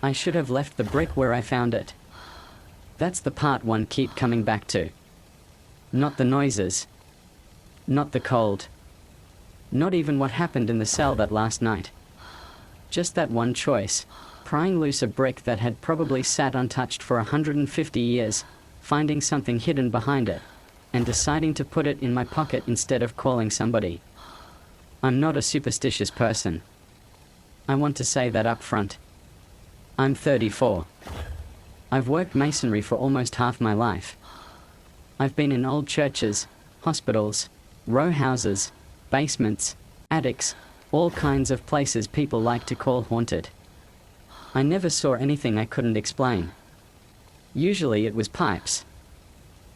I should have left the brick where I found it. That's the part one keep coming back to. Not the noises. Not the cold. Not even what happened in the cell that last night. Just that one choice, prying loose a brick that had probably sat untouched for 150 years, finding something hidden behind it, and deciding to put it in my pocket instead of calling somebody. I'm not a superstitious person. I want to say that up front. I'm 34. I've worked masonry for almost half my life. I've been in old churches, hospitals, row houses, basements, attics, all kinds of places people like to call haunted. I never saw anything I couldn't explain. Usually it was pipes.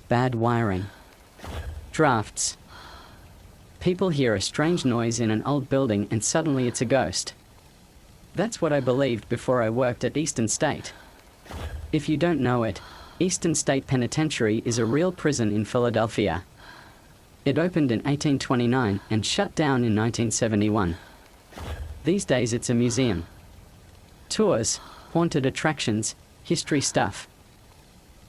Bad wiring. Drafts. People hear a strange noise in an old building and suddenly it's a ghost. That's what I believed before I worked at Eastern State. If you don't know it, Eastern State Penitentiary is a real prison in Philadelphia. It opened in 1829 and shut down in 1971. These days it's a museum. Tours, haunted attractions, history stuff.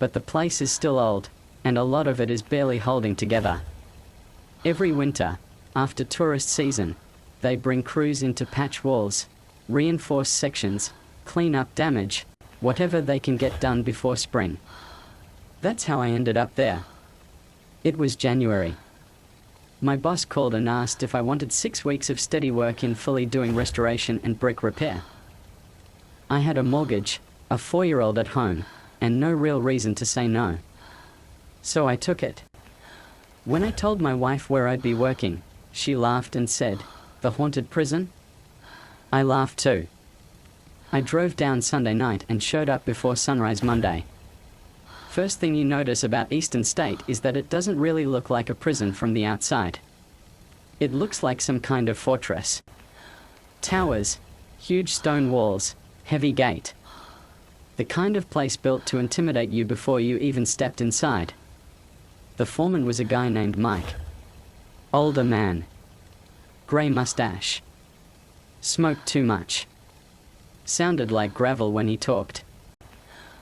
But the place is still old, and a lot of it is barely holding together. Every winter, after tourist season, they bring crews in to patch walls, reinforce sections, clean up damage, whatever they can get done before spring. That's how I ended up there. It was January. My boss called and asked if I wanted 6 weeks of steady work in Philly doing restoration and brick repair. I had a mortgage, a 4-year-old at home, and no real reason to say no. So I took it. When I told my wife where I'd be working, she laughed and said, "The haunted prison?" I laughed too. I drove down Sunday night and showed up before sunrise Monday. First thing you notice about Eastern State is that it doesn't really look like a prison from the outside. It looks like some kind of fortress. Towers, huge stone walls, heavy gate. The kind of place built to intimidate you before you even stepped inside. The foreman was a guy named Mike. Older man. Grey mustache. Smoked too much. Sounded like gravel when he talked.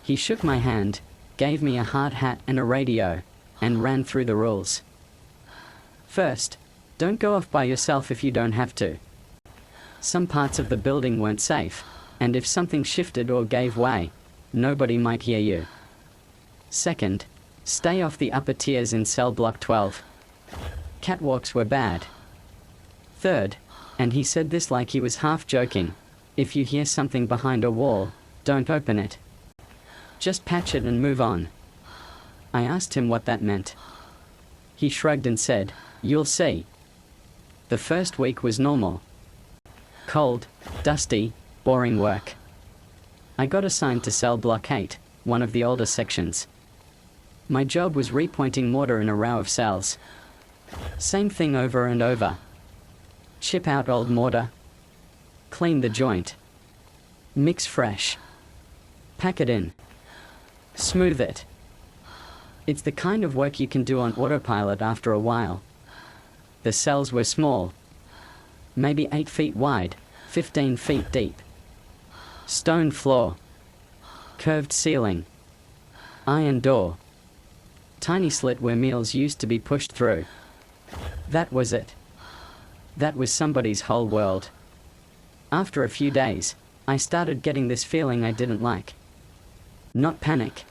He shook my hand, gave me a hard hat and a radio, and ran through the rules. First, don't go off by yourself if you don't have to. Some parts of the building weren't safe, and if something shifted or gave way, nobody might hear you. Second, stay off the upper tiers in cell block 12. Catwalks were bad. Third, and he said this like he was half joking, if you hear something behind a wall, don't open it. Just patch it and move on. I asked him what that meant. He shrugged and said, "You'll see." The first week was normal. Cold, dusty, boring work. I got assigned to cell block 8, one of the older sections. My job was repointing mortar in a row of cells. Same thing over and over. Chip out old mortar. Clean the joint. Mix fresh. Pack it in. Smooth it. It's the kind of work you can do on autopilot after a while. The cells were small. Maybe 8 feet wide, 15 feet deep. Stone floor. Curved ceiling. Iron door. Tiny slit where meals used to be pushed through. That was it. That was somebody's whole world. After a few days, I started getting this feeling I didn't like. Not panic.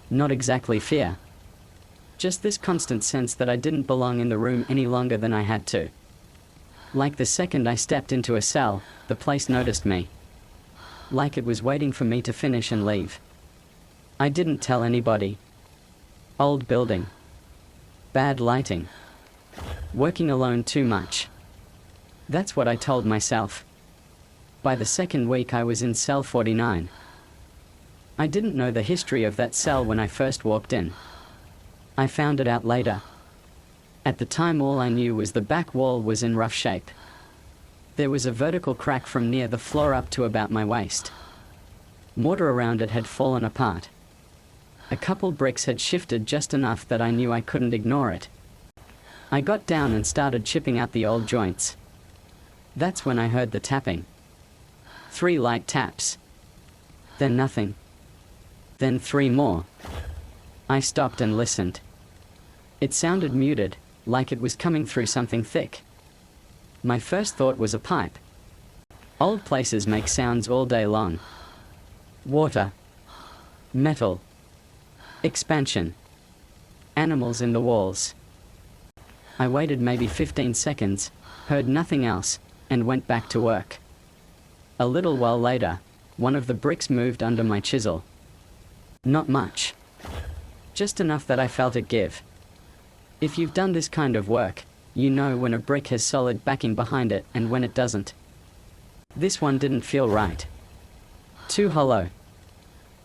Not exactly fear. Just this constant sense that I didn't belong in the room any longer than I had to. Like the second I stepped into a cell, the place noticed me. Like it was waiting for me to finish and leave. I didn't tell anybody. Old building. Bad lighting. Working alone too much. That's what I told myself. By the second week I was in cell 49. I didn't know the history of that cell when I first walked in. I found it out later. At the time all I knew was the back wall was in rough shape. There was a vertical crack from near the floor up to about my waist. Mortar around it had fallen apart. A couple bricks had shifted just enough that I knew I couldn't ignore it. I got down and started chipping out the old joints. That's when I heard the tapping. 3 light taps. Then nothing. Then 3 more. I stopped and listened. It sounded muted, like it was coming through something thick. My first thought was a pipe. Old places make sounds all day long. Water. Metal. Expansion. Animals in the walls. I waited maybe 15 seconds, heard nothing else, and went back to work. A little while later, one of the bricks moved under my chisel. Not much. Just enough that I felt it give. If you've done this kind of work, you know when a brick has solid backing behind it and when it doesn't. This one didn't feel right. Too hollow.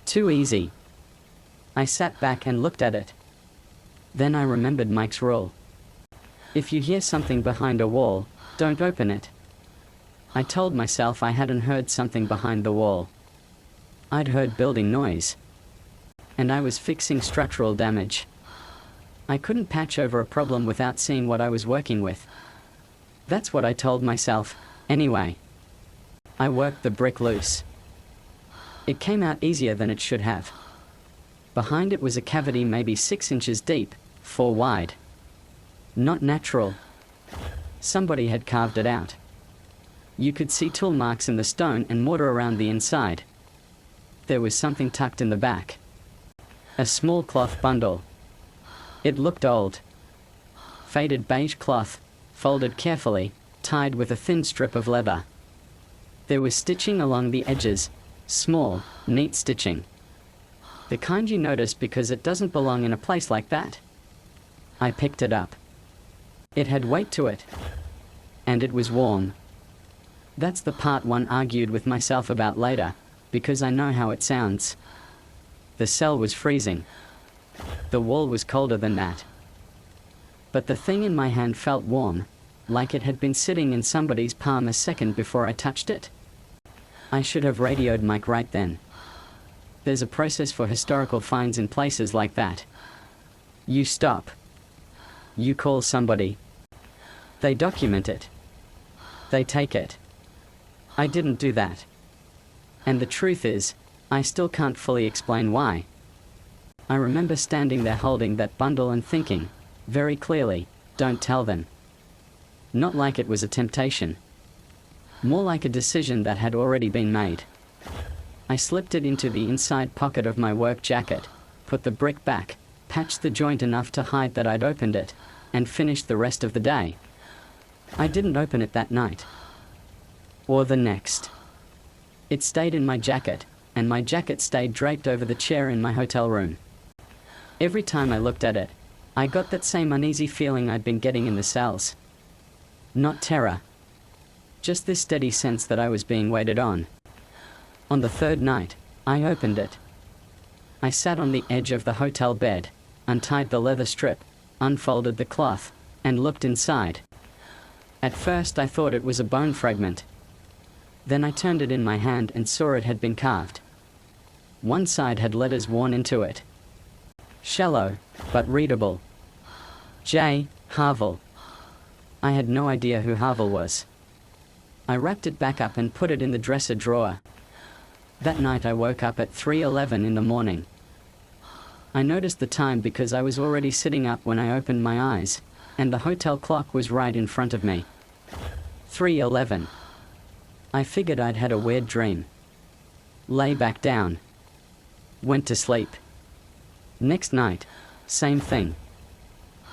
Too easy. I sat back and looked at it. Then I remembered Mike's rule. If you hear something behind a wall, don't open it. I told myself I hadn't heard something behind the wall. I'd heard building noise. And I was fixing structural damage. I couldn't patch over a problem without seeing what I was working with. That's what I told myself, anyway. I worked the brick loose. It came out easier than it should have. Behind it was a cavity maybe 6 inches deep, 4 wide. Not natural. Somebody had carved it out. You could see tool marks in the stone and mortar around the inside. There was something tucked in the back. A small cloth bundle. It looked old. Faded beige cloth, folded carefully, tied with a thin strip of leather. There was stitching along the edges, small, neat stitching. The kind you notice because it doesn't belong in a place like that. I picked it up. It had weight to it. And it was warm. That's the part one argued with myself about later, because I know how it sounds. The cell was freezing. The wall was colder than that. But the thing in my hand felt warm, like it had been sitting in somebody's palm a second before I touched it. I should have radioed Mike right then. There's a process for historical finds in places like that. You stop. You call somebody. They document it. They take it. I didn't do that. And the truth is, I still can't fully explain why. I remember standing there holding that bundle and thinking, very clearly, don't tell them. Not like it was a temptation. More like a decision that had already been made. I slipped it into the inside pocket of my work jacket, put the brick back, patched the joint enough to hide that I'd opened it, and finished the rest of the day. I didn't open it that night. Or the next. It stayed in my jacket, and my jacket stayed draped over the chair in my hotel room. Every time I looked at it, I got that same uneasy feeling I'd been getting in the cells. Not terror. Just this steady sense that I was being waited on. On the 3rd night, I opened it. I sat on the edge of the hotel bed, untied the leather strip, unfolded the cloth, and looked inside. At first I thought it was a bone fragment. Then I turned it in my hand and saw it had been carved. One side had letters worn into it. Shallow, but readable. J. Havel. I had no idea who Havel was. I wrapped it back up and put it in the dresser drawer. That night I woke up at 3:11 in the morning. I noticed the time because I was already sitting up when I opened my eyes, and the hotel clock was right in front of me. 3:11. I figured I'd had a weird dream. Lay back down. Went to sleep. Next night, same thing.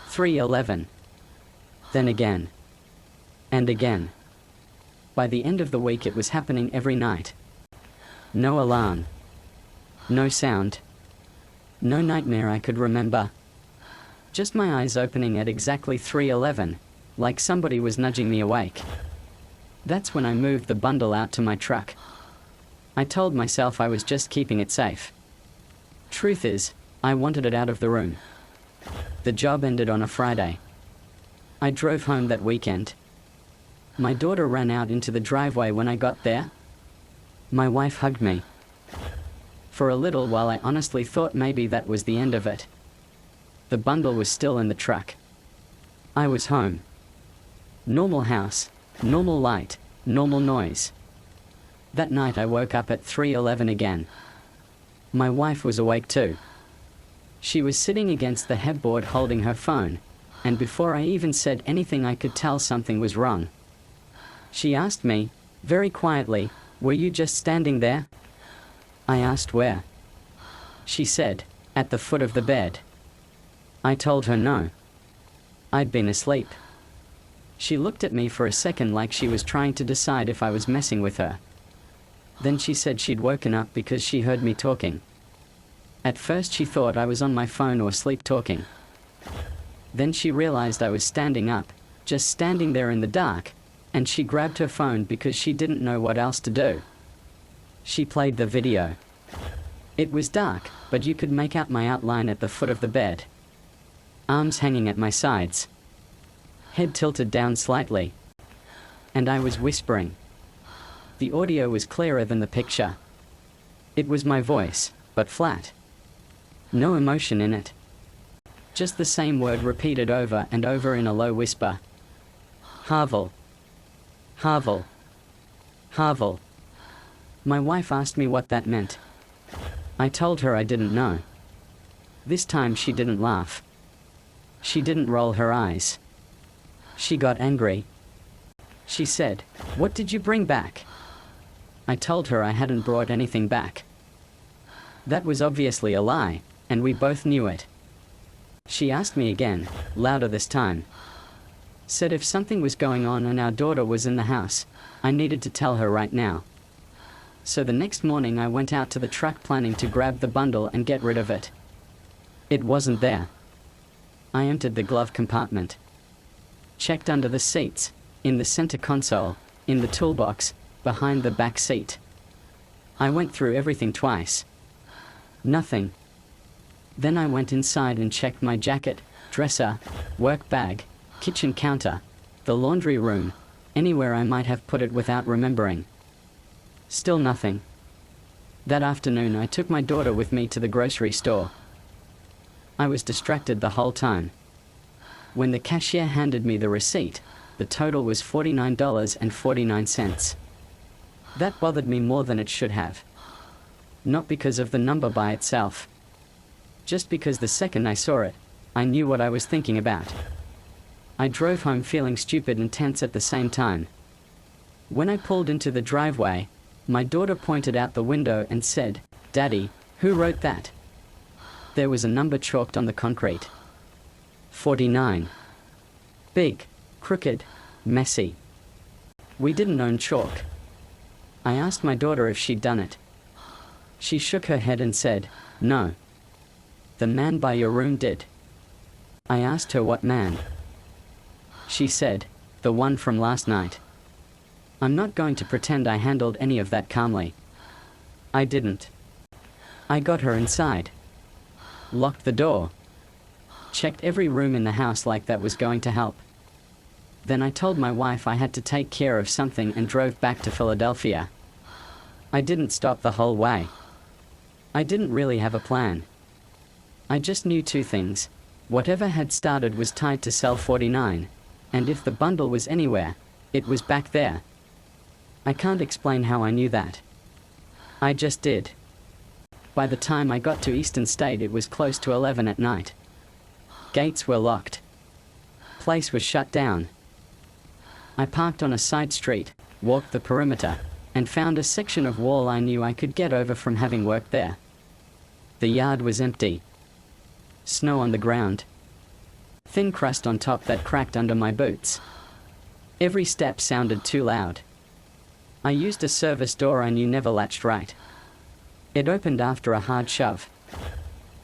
3:11. Then again. And again. By the end of the week it was happening every night. No alarm. No sound. No nightmare I could remember. Just my eyes opening at exactly 3:11, like somebody was nudging me awake. That's when I moved the bundle out to my truck. I told myself I was just keeping it safe. Truth is, I wanted it out of the room. The job ended on a Friday. I drove home that weekend. My daughter ran out into the driveway when I got there. My wife hugged me. For a little while I honestly thought maybe that was the end of it. The bundle was still in the truck. I was home. Normal house, normal light, normal noise. That night I woke up at 3:11 again. My wife was awake too. She was sitting against the headboard holding her phone, and before I even said anything I could tell something was wrong. She asked me, very quietly, "Were you just standing there?" I asked where. She said, "At the foot of the bed." I told her no. I'd been asleep. She looked at me for a second like she was trying to decide if I was messing with her. Then she said she'd woken up because she heard me talking. At first she thought I was on my phone or sleep talking. Then she realized I was standing up, just standing there in the dark, and she grabbed her phone because she didn't know what else to do. She played the video. It was dark, but you could make out my outline at the foot of the bed. Arms hanging at my sides. Head tilted down slightly. And I was whispering. The audio was clearer than the picture. It was my voice, but flat. No emotion in it. Just the same word repeated over and over in a low whisper. Havel. Havel. Havel. My wife asked me what that meant. I told her I didn't know. This time she didn't laugh. She didn't roll her eyes. She got angry. She said, "What did you bring back?" I told her I hadn't brought anything back. That was obviously a lie, and we both knew it. She asked me again, louder this time. Said if something was going on and our daughter was in the house, I needed to tell her right now. So the next morning I went out to the truck planning to grab the bundle and get rid of it. It wasn't there. I emptied the glove compartment. Checked under the seats, in the center console, in the toolbox, behind the back seat. I went through everything twice. Nothing. Then I went inside and checked my jacket, dresser, work bag, kitchen counter, the laundry room, anywhere I might have put it without remembering. Still nothing. That afternoon I took my daughter with me to the grocery store. I was distracted the whole time. When the cashier handed me the receipt, the total was $49.49. That bothered me more than it should have. Not because of the number by itself. Just because the second I saw it, I knew what I was thinking about. I drove home feeling stupid and tense at the same time. When I pulled into the driveway, my daughter pointed out the window and said, "Daddy, who wrote that?" There was a number chalked on the concrete. 49. Big, crooked, messy. We didn't own chalk. I asked my daughter if she'd done it. She shook her head and said, "No. The man by your room did." I asked her what man. She said, "The one from last night." I'm not going to pretend I handled any of that calmly. I didn't. I got her inside. Locked the door. Checked every room in the house like that was going to help. Then I told my wife I had to take care of something and drove back to Philadelphia. I didn't stop the whole way. I didn't really have a plan. I just knew two things. Whatever had started was tied to cell 49, and if the bundle was anywhere, it was back there. I can't explain how I knew that. I just did. By the time I got to Eastern State, it was close to 11 at night. Gates were locked. Place was shut down. I parked on a side street, walked the perimeter, and found a section of wall I knew I could get over from having worked there. The yard was empty. Snow on the ground. Thin crust on top that cracked under my boots. Every step sounded too loud. I used a service door I knew never latched right. It opened after a hard shove.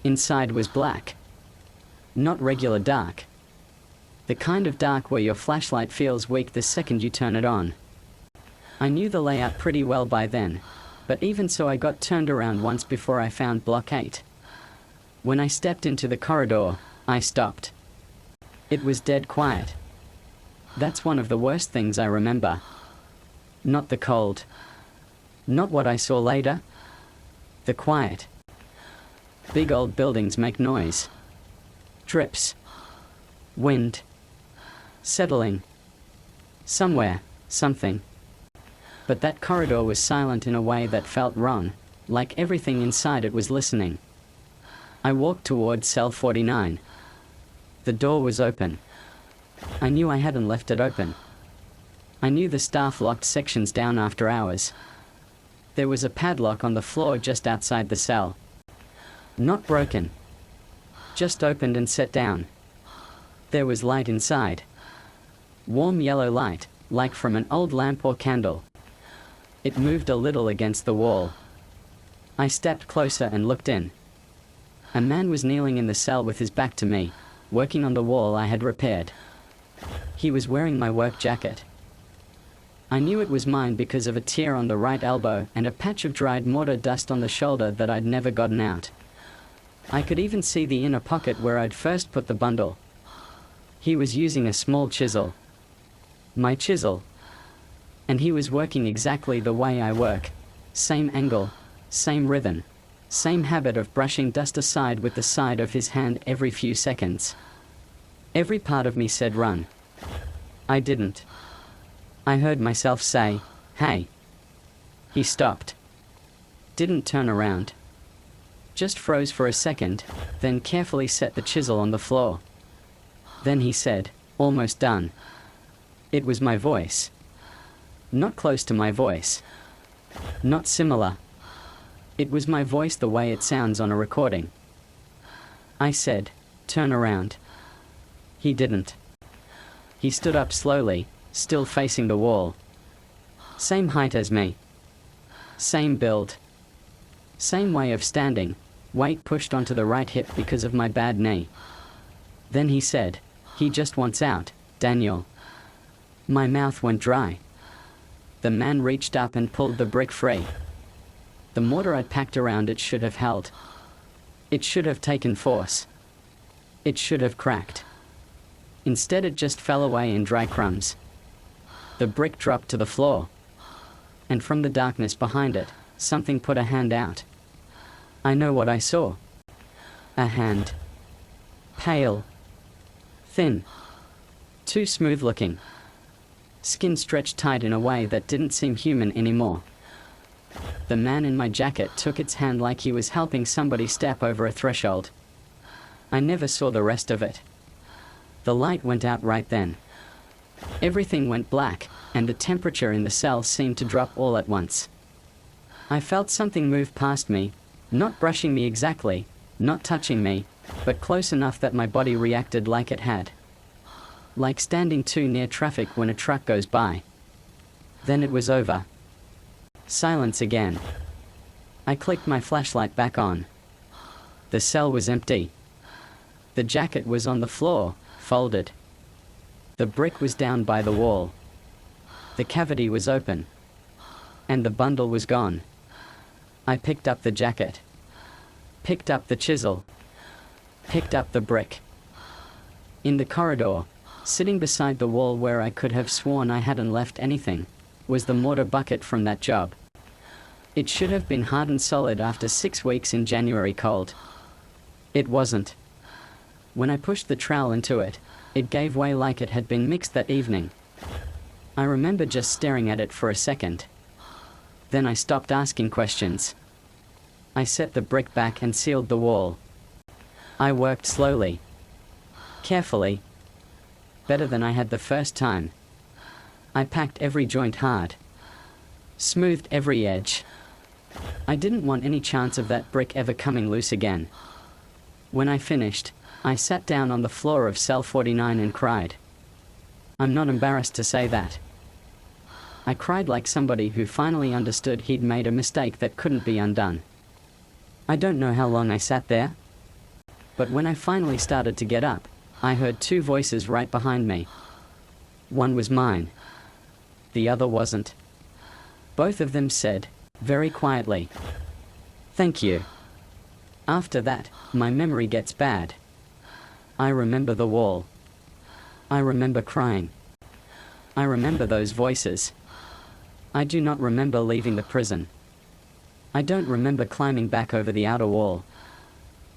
Inside was black. Not regular dark. The kind of dark where your flashlight feels weak the second you turn it on. I knew the layout pretty well by then, but even so I got turned around once before I found Block 8. When I stepped into the corridor, I stopped. It was dead quiet. That's one of the worst things I remember. Not the cold. Not what I saw later. The quiet. Big old buildings make noise. Drips. Wind. Settling. Somewhere, something. But that corridor was silent in a way that felt wrong, like everything inside it was listening. I walked toward cell 49. The door was open. I knew I hadn't left it open. I knew the staff locked sections down after hours. There was a padlock on the floor just outside the cell. Not broken. Just opened and set down. There was light inside. Warm yellow light, like from an old lamp or candle. It moved a little against the wall. I stepped closer and looked in. A man was kneeling in the cell with his back to me, working on the wall I had repaired. He was wearing my work jacket. I knew it was mine because of a tear on the right elbow and a patch of dried mortar dust on the shoulder that I'd never gotten out. I could even see the inner pocket where I'd first put the bundle. He was using a small chisel. My chisel. And he was working exactly the way I work. Same angle, same rhythm, same habit of brushing dust aside with the side of his hand every few seconds. Every part of me said run. I didn't. I heard myself say, "Hey." He stopped. Didn't turn around. Just froze for a second, then carefully set the chisel on the floor. Then he said, "Almost done." It was my voice. Not close to my voice. Not similar. It was my voice the way it sounds on a recording. I said, "Turn around." He didn't. He stood up slowly, still facing the wall. Same height as me. Same build. Same way of standing, weight pushed onto the right hip because of my bad knee. Then he said, "He just wants out, Daniel." My mouth went dry. The man reached up and pulled the brick free. The mortar I'd packed around it should have held. It should have taken force. It should have cracked. Instead it just fell away in dry crumbs. The brick dropped to the floor. And from the darkness behind it, something put a hand out. I know what I saw. A hand. Pale. Thin. Too smooth looking. Skin stretched tight in a way that didn't seem human anymore. The man in my jacket took its hand like he was helping somebody step over a threshold. I never saw the rest of it. The light went out right then. Everything went black, and the temperature in the cell seemed to drop all at once. I felt something move past me, not brushing me exactly, not touching me, but close enough that my body reacted like it had. Like standing too near traffic when a truck goes by. Then it was over. Silence again. I clicked my flashlight back on. The cell was empty. The jacket was on the floor, folded. The brick was down by the wall. The cavity was open. And the bundle was gone. I picked up the jacket. Picked up the chisel. Picked up the brick. In the corridor, sitting beside the wall where I could have sworn I hadn't left anything, was the mortar bucket from that job. It should have been hard and solid after 6 weeks in January cold. It wasn't. When I pushed the trowel into it, it gave way like it had been mixed that evening. I remember just staring at it for a second. Then I stopped asking questions. I set the brick back and sealed the wall. I worked slowly. Carefully. Better than I had the first time. I packed every joint hard. Smoothed every edge. I didn't want any chance of that brick ever coming loose again. When I finished, I sat down on the floor of cell 49 and cried. I'm not embarrassed to say that. I cried like somebody who finally understood he'd made a mistake that couldn't be undone. I don't know how long I sat there. But when I finally started to get up, I heard 2 voices right behind me. One was mine. The other wasn't. Both of them said, very quietly, "Thank you." After that, my memory gets bad. I remember the wall. I remember crying. I remember those voices. I do not remember leaving the prison. I don't remember climbing back over the outer wall.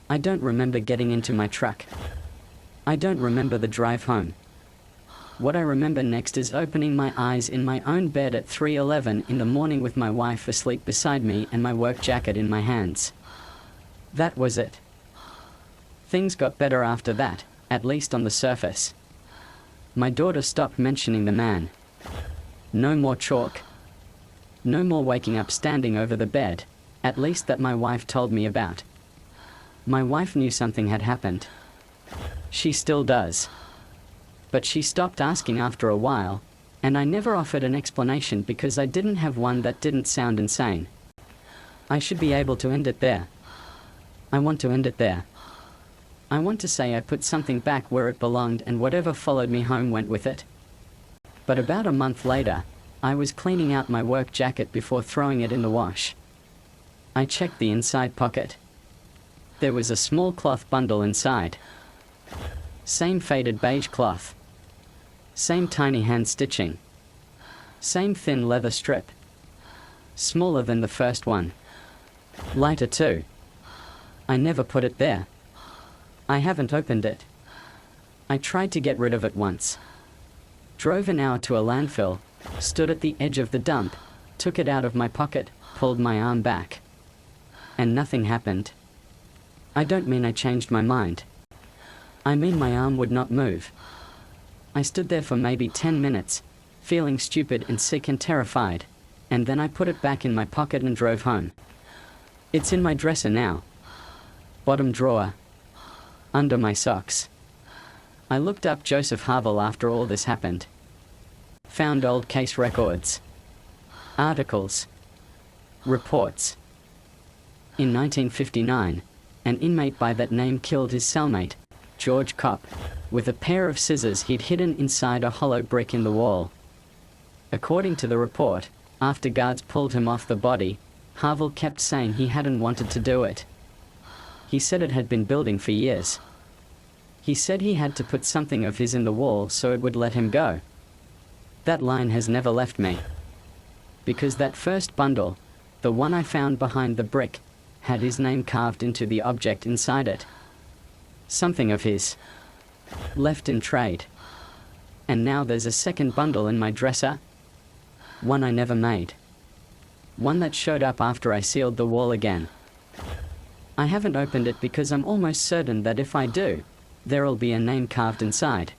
I don't remember getting into my truck. I don't remember the drive home. What I remember next is opening my eyes in my own bed at 3:11 in the morning with my wife asleep beside me and my work jacket in my hands. That was it. Things got better after that, at least on the surface. My daughter stopped mentioning the man. No more chalk. No more waking up standing over the bed, at least that my wife told me about. My wife knew something had happened. She still does. But she stopped asking after a while, and I never offered an explanation because I didn't have one that didn't sound insane. I should be able to end it there. I want to end it there. I want to say I put something back where it belonged and whatever followed me home went with it. But about a month later, I was cleaning out my work jacket before throwing it in the wash. I checked the inside pocket. There was a small cloth bundle inside. Same faded beige cloth. Same tiny hand stitching. Same thin leather strip. Smaller than the first one. Lighter too. I never put it there. I haven't opened it. I tried to get rid of it once. Drove an hour to a landfill, stood at the edge of the dump, took it out of my pocket, pulled my arm back. And nothing happened. I don't mean I changed my mind. I mean my arm would not move. I stood there for maybe 10 minutes, feeling stupid and sick and terrified, and then I put it back in my pocket and drove home. It's in my dresser now. Bottom drawer. Under my socks. I looked up Joseph Havel after all this happened. Found old case records. Articles. Reports. In 1959, an inmate by that name killed his cellmate, George Kopp, with a pair of scissors he'd hidden inside a hollow brick in the wall. According to the report, after guards pulled him off the body, Havel kept saying he hadn't wanted to do it. He said it had been building for years. He said he had to put something of his in the wall so it would let him go. That line has never left me. Because that first bundle, the one I found behind the brick, had his name carved into the object inside it. Something of his. Left in trade. And now there's a second bundle in my dresser. One I never made. One that showed up after I sealed the wall again. I haven't opened it because I'm almost certain that if I do, there'll be a name carved inside.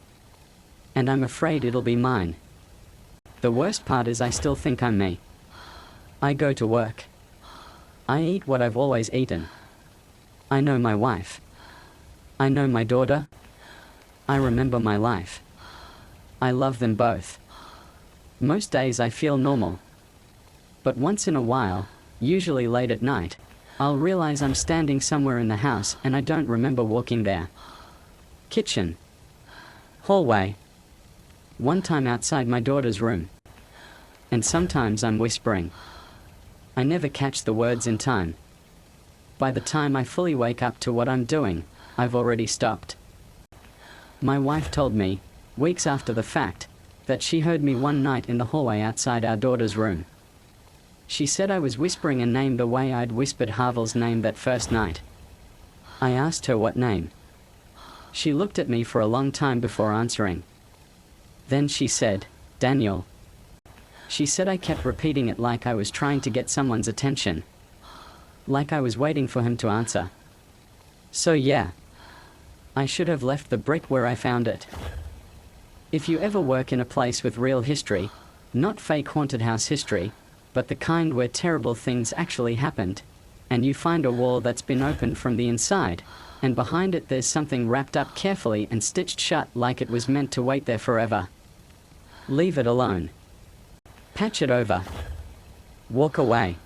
And I'm afraid it'll be mine. The worst part is I still think I'm me. I go to work. I eat what I've always eaten. I know my wife. I know my daughter. I remember my life. I love them both. Most days I feel normal. But once in a while, usually late at night, I'll realize I'm standing somewhere in the house and I don't remember walking there. Kitchen. Hallway. One time outside my daughter's room. And sometimes I'm whispering. I never catch the words in time. By the time I fully wake up to what I'm doing, I've already stopped. My wife told me, weeks after the fact, that she heard me one night in the hallway outside our daughter's room. She said I was whispering a name the way I'd whispered Havel's name that first night. I asked her what name. She looked at me for a long time before answering. Then she said, Daniel. She said I kept repeating it like I was trying to get someone's attention. Like I was waiting for him to answer. So yeah. I should have left the brick where I found it. If you ever work in a place with real history, not fake haunted house history, but the kind where terrible things actually happened, and you find a wall that's been opened from the inside, and behind it there's something wrapped up carefully and stitched shut like it was meant to wait there forever. Leave it alone. Patch it over. Walk away.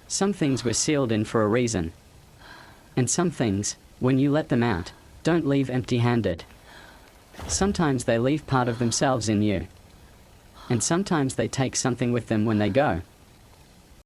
Some things were sealed in for a reason. And some things, when you let them out, don't leave empty-handed. Sometimes they leave part of themselves in you. And sometimes they take something with them when they go.